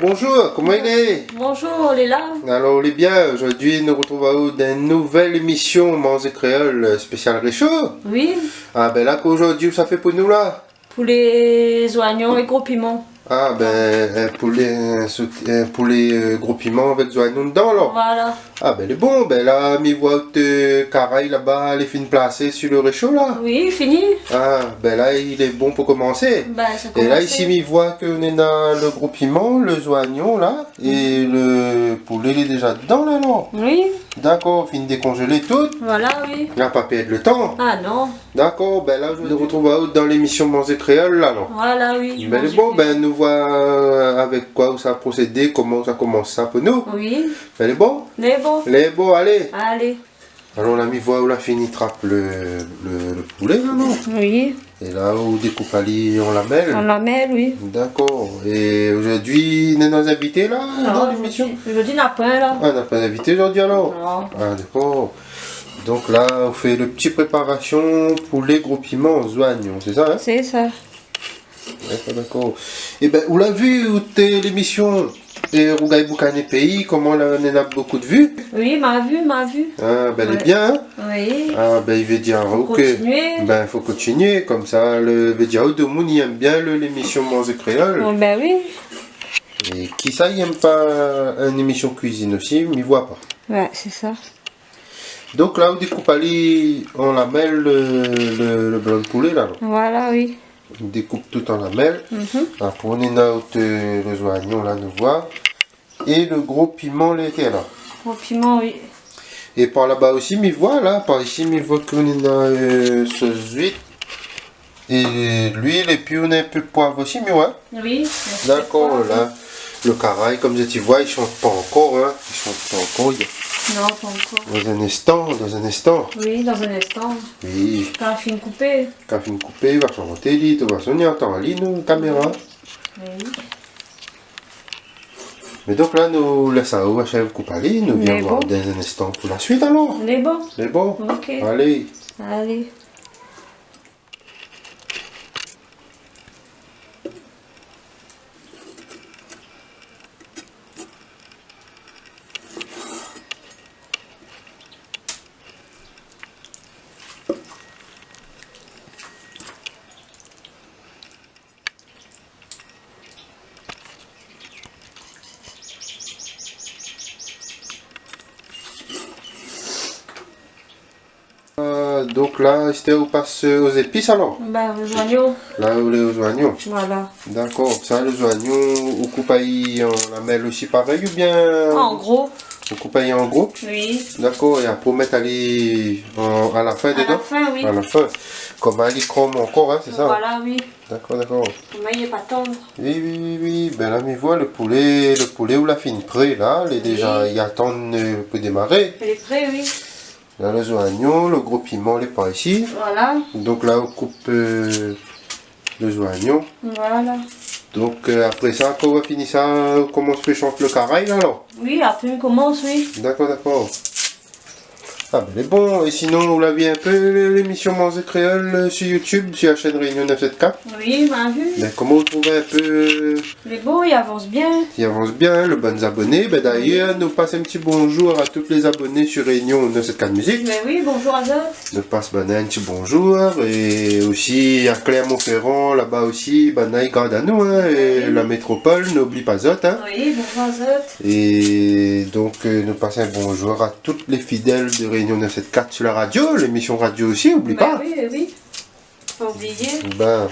bonjour, comment il est? Bonjour, on est là. Alors on est bien, aujourd'hui nous retrouvons dans une nouvelle émission Manger Créole spécial Réchaud. Oui, Ah ben là qu'aujourd'hui ça fait pour nous là? pour les oignons et gros piments. Ah ben pour les gros piments avec du oignon dedans alors. Voilà. Ah ben il est bon, ben là mi voit Caraï là-bas, les fins placées sur le réchaud là. Oui, fini. Ah ben là il est bon pour commencer. Ben, ça Et là commence. ici mi voit qu'on est dans le gros piment, le oignon là, et le poulet il est déjà dedans là non? Oui, D'accord, fin de décongeler tout. voilà, oui. On n'a pas perdre le temps. Ah non, D'accord, ben là je nous retrouve dans l'émission Manger Créole là non? voilà, oui. Ben bon, ben nous voir avec quoi ça a procédé, comment ça commence ça pour nous. Oui, Ben bon? mais bon. Les beaux, allez. Allez. Alors là, mi voit où la fini trappe le poulet là non? Oui, Et là où découpe Ali on la mêle. on la mêle, oui. D'accord. Et aujourd'hui, on est nos invités là dans Non, l'émission? aujourd'hui, n'a pas là. Ah, on n'a pas d'invité aujourd'hui alors? Non. Ah d'accord. Donc là, on fait le petit préparation pour les gros piments aux oignons, c'est ça hein? C'est ça. D'accord, d'accord. Et ben, on l'a vu, où t'es l'émission et Rougaï Boucané Pays, comment on a beaucoup de vues? Oui, m'a vu. Ah, ben elle est Ouais. bien, hein? Oui. Ah, ben il veut dire, ok. Continuer. Ben, il faut continuer, comme ça, le veut dire, tout le monde il aime bien l'émission Manger Créole. Oh, ben oui. Et qui ça, il aime pas une émission cuisine aussi, mais il voit pas. Ouais, c'est ça. Donc là, on découpe Ali, on la mêle le blanc de poulet là. Voilà, oui. On découpe tout en lamelles. Après on est là les oignons là, nous voir. Et le gros piment l'été là. Gros piment, oui. Et par là-bas aussi, m'y voit là, par ici, m'y voit qu'on est dans sauce huître. Et l'huile, et puis on a un peu de poivre aussi, mais ouais. Oui. D'accord, là. Le caraï, comme tu vois, il chante pas encore, hein. Il chante pas encore. Non, pas encore. Dans un instant. Oui, dans un instant. Oui. Quand fin coupé. Quand il coupé, il va chanter, il va sonner en temps, nous, caméra. Oui. Mais donc là, nous laissons à chef couper, nous Mais viens voir bon. dans un instant pour la suite alors. On est bon. C'est bon? Ok. Allez. Allez. Donc là, c'était où passe aux épices alors? Ben, les oignons. Là où les oignons. Voilà. D'accord, ça les oignons, on coupe on la mêle aussi pareil ou bien En gros. on coupe en gros? Oui. D'accord, et après on met à la fin À la dedans? fin, oui. À la fin. Comme Ali chrome encore, hein, c'est ça? Voilà, oui. D'accord, d'accord. Mais il n'est pas tendre. Oui. Ben là, mais voilà, le poulet ou la fine près, là, il est déjà, il attend pour démarrer. Il est prêt, oui. Là, les oignons, le gros piment, il est par ici. Voilà. Donc là, on coupe les oignons. Voilà. Donc après ça, quand on va finir ça, on commence à chanter le caraï, là, alors. Oui, après on commence, oui. D'accord, d'accord. Ah ben, il est bon. Et sinon, vous l'avez un peu l'émission Manger Créole sur YouTube, sur la chaîne Réunion 974. Oui, m'a vu. Ben, comment vous trouvez un peu... Il est beau, il avance bien. Il avance bien, le bon abonné. Ben, d'ailleurs, nous passe un petit bonjour à tous les abonnés sur Réunion 974 Musique. Mais oui, bonjour à tous. Nous passe ben, un petit bonjour. Et aussi à Clermont-Ferrand, là-bas aussi, ben, ils gardent à nous. Hein, et la métropole, n'oublie pas autres. Hein. Oui, bonjour à tous. Et donc, nous passons un bonjour à toutes les fidèles de Réunion 974 sur la radio, l'émission radio aussi, n'oublie Ben pas. oui. Pas oublier. Ben.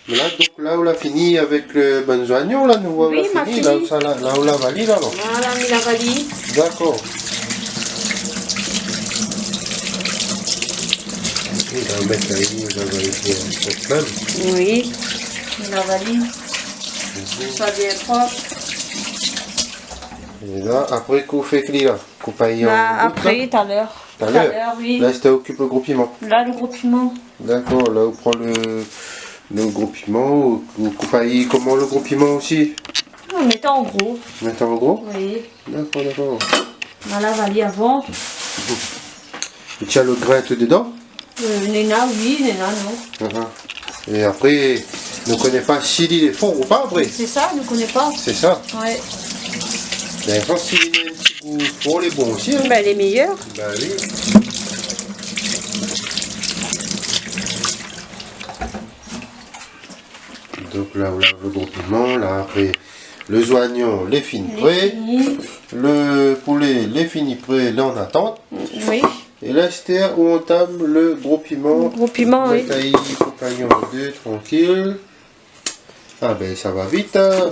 Là, donc là, on l'a fini avec le bon oignon, là, nous on Oui, l'a m'a fini, fini. là, on l'a valide, là, non? Voilà, mis la valise. D'accord. Et là, on met la ligne, on va vérifier cette même. Oui. Mis la valise. Soit bien propre. Et là, après qu'on fait clé, là, qu'on paye Bah, en après, tout à l'heure. Tout à l'heure. Oui. Là, c'était occupe le gros piment. Là, le gros piment. D'accord, là, on prend le gros piment, on coupe comment le gros piment aussi? On met en gros. Mettre en gros? Oui. D'accord, d'accord. Voilà, valise avant. Il y a le grain tout dedans? Néna, oui, Néna, non. Et après, Ne connaît pas s'il est fort ou pas après. C'est ça, je ne connais pas. C'est ça. Ouais. Ben, je pense s'il a un petit goût fort, il est bon aussi. Hein. Ben, les meilleurs. Ben oui. Donc là, on lave le gros piment. Là, après, le oignon, les fines prêts. Le poulet, les finis prêts, là on attend. Oui. Et là, c'était où on table le gros piment. Gros piment, oui. Taillé, compagnon 2, tranquille. Ah ben, ça va vite. Hein.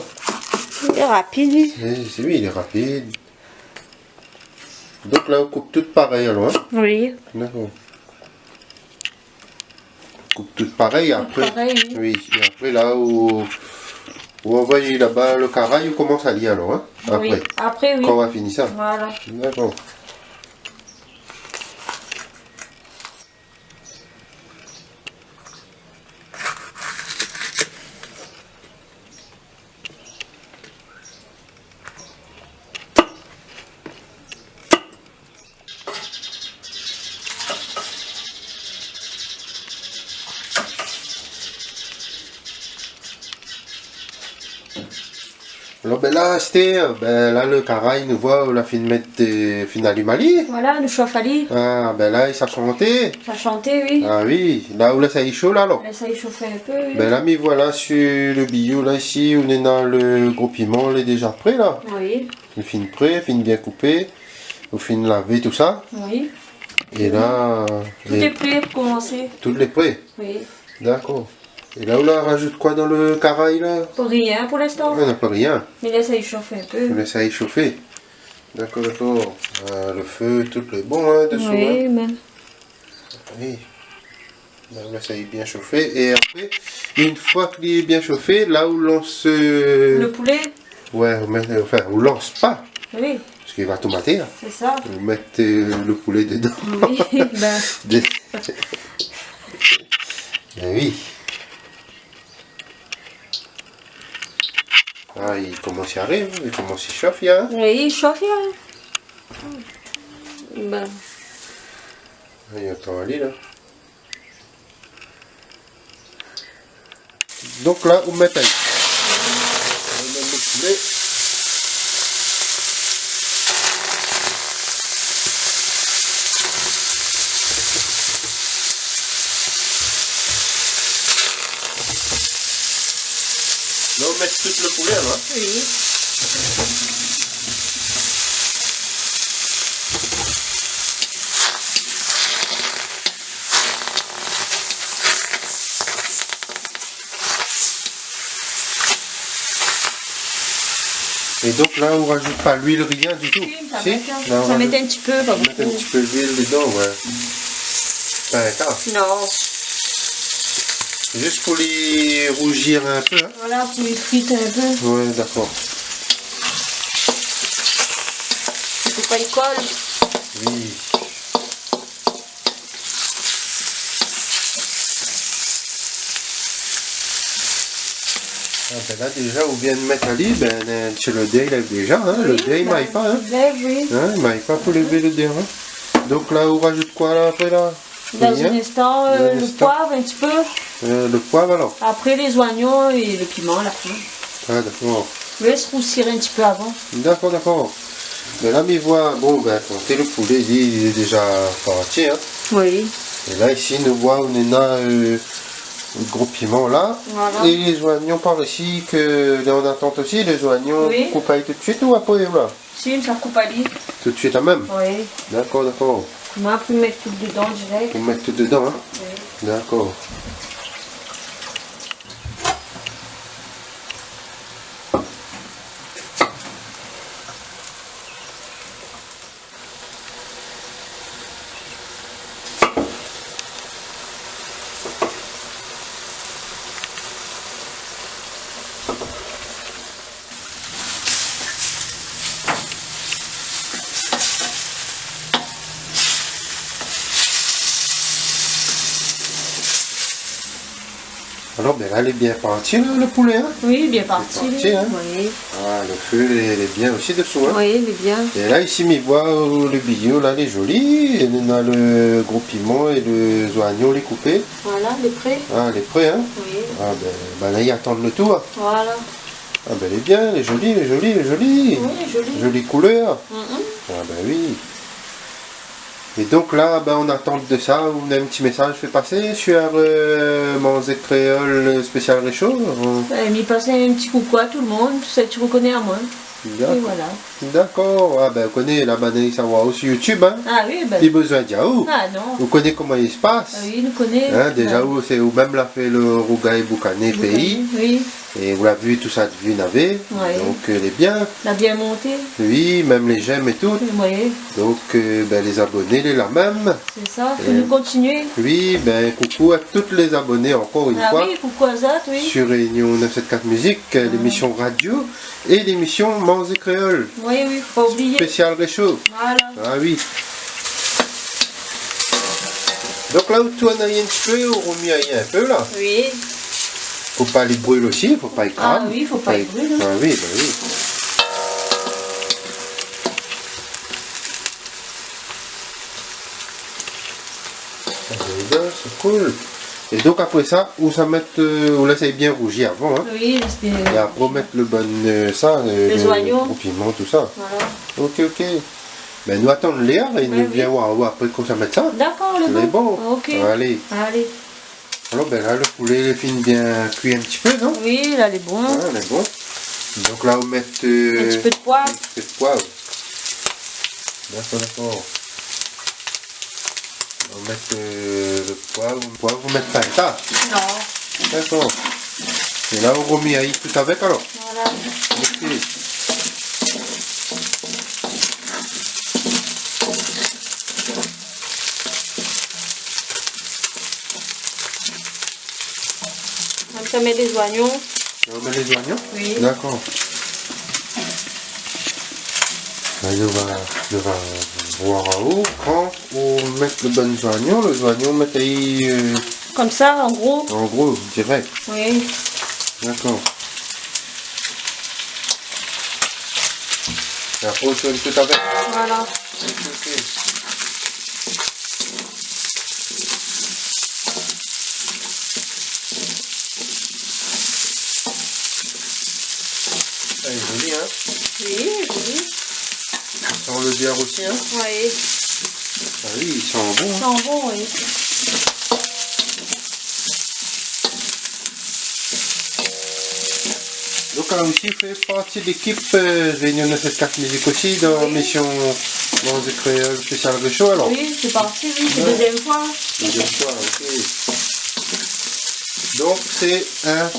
Il est rapide, lui. C'est lui, il est rapide. Donc là, on coupe tout pareil alors. Hein. Oui. D'accord. Coupe tout pareil. Après, pareil, oui. oui. Et après, là où on va y là-bas, le caraï, on commence à lier alors. Hein. Après. Oui. Après, oui. Quand on va finir ça. Voilà. D'accord. Alors ben là, ben là le caraï nous voit, on a fini de mettre fin d'Alimali. Voilà, le chauffe à lit. Ah ben là, il s'est chanté. Ça chantait, oui. Ah oui, là où là ça y est chaud là alors. Laisse ça chauffer un peu, oui. Ben là, mais voilà, sur le billot là ici, on est dans le gros piment, il est déjà prêt là. Oui. Il finit prêt, il finit bien coupé, on finit de laver tout ça. Oui. Et là, Tout est prêt pour commencer. tout est prêt. Oui. D'accord. Et là, on la rajoute quoi dans le caraï là? Pour rien pour l'instant. On n'a pas rien. Mais laisse ça chauffer un peu. On laisse ça échauffer. D'accord, d'accord. Le feu, tout est bon hein, dessous. Oui, Hein. même. Oui. Là, on laisse ça bien chauffer. Et après, une fois qu'il est bien chauffé, là où l'on se... Le poulet. Ouais, enfin, on lance pas. Oui, Parce qu'il va tomater là. c'est ça. On met le poulet dedans. Oui, ben. Ben oui. Ah, il commence à arriver, il commence à chauffer. Hein. Oui, il chauffe, hein. Ben. Il attend aller là. Donc là, on met un. On met le poulet. Là, on met tout le poulet là. Oui. Et donc là, on rajoute pas l'huile, rien du tout. Ça, Si? met, Là, ça met un petit peu, pas on met un beaucoup. petit peu d'huile dedans, ouais. Pas un tas. Non. Juste pour les rougir un peu. Hein. Voilà, pour les frites un peu. Ouais, d'accord. Pour pas y colle. Oui. Ah ben là déjà on vient de mettre à lit, ben c'est le dé il lève déjà, hein, le dé il maille pas, hein. Il lève, oui. Hein, il maille pas pour lever le dé, hein. Donc là on rajoute quoi là après là? Dans Rien. un instant, Dans un le instant. poivre un petit peu. Le poivre alors? Après les oignons et le piment à la fin. Ah d'accord. Laisse roussir un petit peu avant. D'accord, d'accord. Mais là, mais voit, bon, ben, comptez le poulet, il est déjà parti, hein. Oui. Et là, ici, nous voit, on est dans le gros piment là. Voilà. Et les oignons par ici, que là, on attend aussi, les oignons, Oui. coupaillent tout de suite ou après, là? Si, ça coupe à lit. Tout de suite à même? Oui. D'accord, d'accord. Moi, après mettre tout dedans direct. Pour mettre tout dedans, hein? Oui. D'accord. Alors, ben là, elle est bien partie, là, le poulet, hein? Oui, bien parti. parti, hein. Oui. Ah, le feu, il est bien aussi dessous, hein? Oui, il est bien. Et là, ici, m'y voit le billot, là, il est joli. Et on a le gros piment et les oignons, les coupés. Voilà, il est prêt. Ah, il est prêt, hein? Oui. Ah ben là, ils attendent le tour. Voilà. Ah ben elle est bien, elle est jolie, elle est jolie, elle est jolie. Oui, joli. Jolie couleur. Mhm. Ah ben oui. Et donc là, ben, on attend de ça, on a un petit message fait passer sur Manzé Créole spécial réchaud. M'y passer un petit coucou à tout le monde, ça tu reconnais à moi. Et voilà. D'accord, ah ben on connaît la banane savoir aussi YouTube, hein. Ah oui, ben. Pas besoin de dire où. Ah non. Vous connaissez comment il se passe. Ah oui, nous connaît. Hein, déjà Ben, où c'est où même l'a fait le Rougaï Boucané pays. Oui, Et vous l'avez vu tout ça de vue navet. Ouais. Donc elle est bien. la bien monté. Oui, même les j'aime et tout. Oui, Donc ben, les abonnés, les la même. c'est ça. Faut nous continuer. Oui, ben coucou à tous les abonnés encore une Ah fois. oui, coucou à Zat, oui. Sur Réunion 974 Musique, l'émission radio et l'émission Manzé Créole. Oui, oui, faut pas oublier. Spécial réchaud. Voilà. Ah oui. Donc là où tu en as un petit peu, on remet un peu là. Oui. Faut pas les brûler aussi, faut pas les cramer. Ah oui, faut pas les brûler. Ah oui, ben oui. Ah ben là, c'est cool. Et donc après ça, on ça mettre, on laisse bien rougir avant, hein. Oui, Et après mettre le bon ça, Les oignons. le piment, tout ça. voilà. Ok, ok. Ben nous attendons l'air et nous Oui. viens voir après qu'on ça mette ça. D'accord, le C'est bon. bon. Ok. Allez. Allez. Alors ben là le poulet il est fini bien cuit un petit peu, non? Oui, là, elle est bon. Ah, il est bon. Donc là on met Un petit peu de poivre. un petit peu de poivre. D'accord, d'accord. On va mettre le poivre. Le poivre, on met pas un tas. Non. D'accord. Et là on remet à y tout avec alors. Voilà. Ok. On met des oignons. On met les oignons? Oui. D'accord. Là, je vais voir à où, quand on met le bon oignon, les oignons mettent Comme ça, en gros. en gros, direct. Oui. D'accord. Et après, on tourne tout avec. Voilà. Ok. Ça est joli, hein. Oui, joli. Ça sent le bière aussi, hein. Oui. Ah oui, il sent bon. Hein. C'est bon, oui. Donc elle aussi fait partie de l'équipe Réunion 974 Musique aussi dans la mission Manzé Créole spécial réchaud alors. Oui, c'est parti, oui. C'est Ouais. deuxième fois. Deuxième fois, ok. Donc c'est un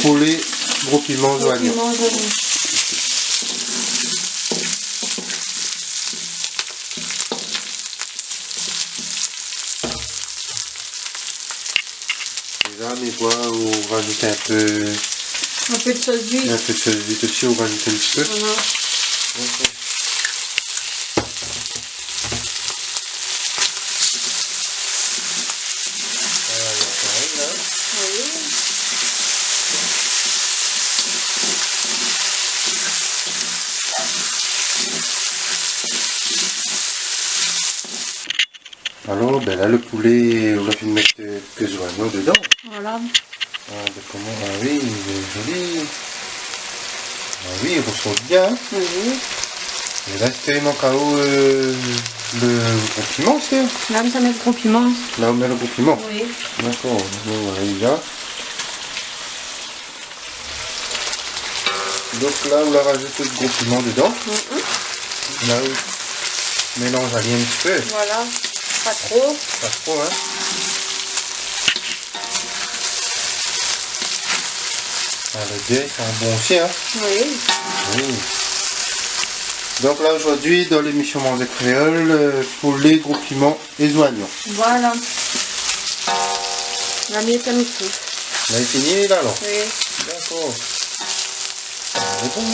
poulet gros piment Et puis, oignon. mange Et là, on voit on rajoute un peu de sauce d'huile. de sauce vite aussi, on rajoute un petit peu. Voilà. Ok. Voilà, pareil, là. Oui. Alors, ben là, le poulet, on va faire mettre quelques oignons dedans. Voilà. Ah, ben comment, ah oui, il est joli. Ah oui, il ressort bien. Oui. Et là, c'était mon KO le gros piment, c'est Là, ça met le gros piment. là, on met le gros piment. Oui. D'accord, bon, voilà, il y a. Donc là, on a rajouté le gros piment dedans. Là, on mélange allier un petit peu. Voilà. Pas trop. Pas trop, hein. Ah, le dé, c'est un bon aussi, hein. Oui. Oui. Donc là, aujourd'hui, dans l'émission Manzé Créole, poulet, gros piment et oignons. Voilà. On a mis comme il faut. Là, il est fini, là, alors. Oui. D'accord. Ah, c'est bon.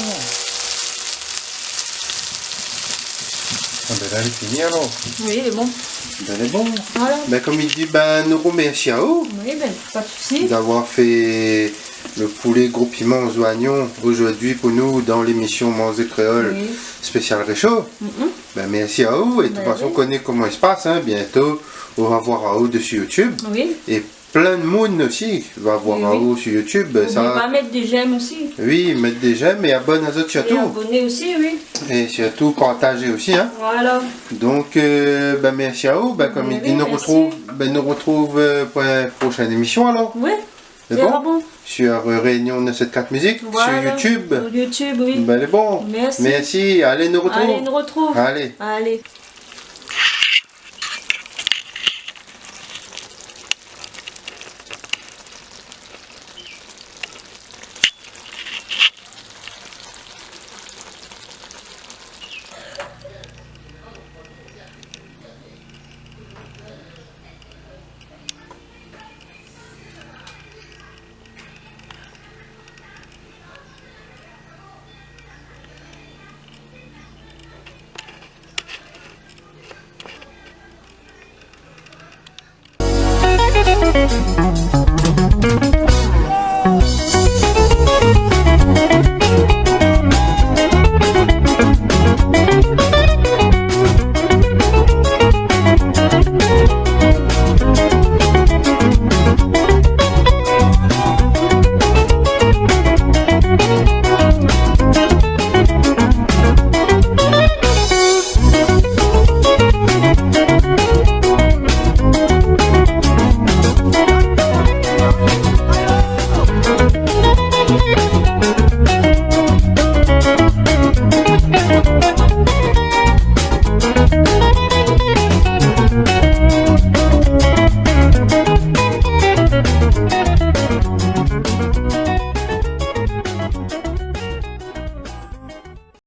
Ah, ben là, il est fini, alors. Oui, il est bon. Ben, il est bon. Voilà. Ben, comme il dit, ben, nous remercions à vous Oui, ben, pas de soucis. d'avoir fait le poulet gros piment aux oignons aujourd'hui pour nous dans l'émission Manzé Créole Oui. spécial réchaud. Ben, merci à vous et de toute Ben façon oui. on connaît comment il se passe, hein. Bientôt on va voir à vous dessus YouTube Oui. et plein de monde aussi va voir Oui, en oui. haut sur YouTube. N'oubliez Ça, pas mettre des j'aime aussi. oui, mettre des j'aime et abonne à autres Et surtout. abonner aussi, oui. Et surtout partager aussi. Hein. Voilà. Donc, ben, merci à vous. Ben, comme Oui, il dit, nous merci. retrouve pour une prochaine émission alors. Oui, C'est c'est bon? bon. Sur Réunion de cette 4 musique, Voilà. sur YouTube. Sur YouTube, oui. Ben, c'est bon. Merci. Merci. Allez, nous retrouve. Allez, nous retrouve. Allez. Allez. Thank you.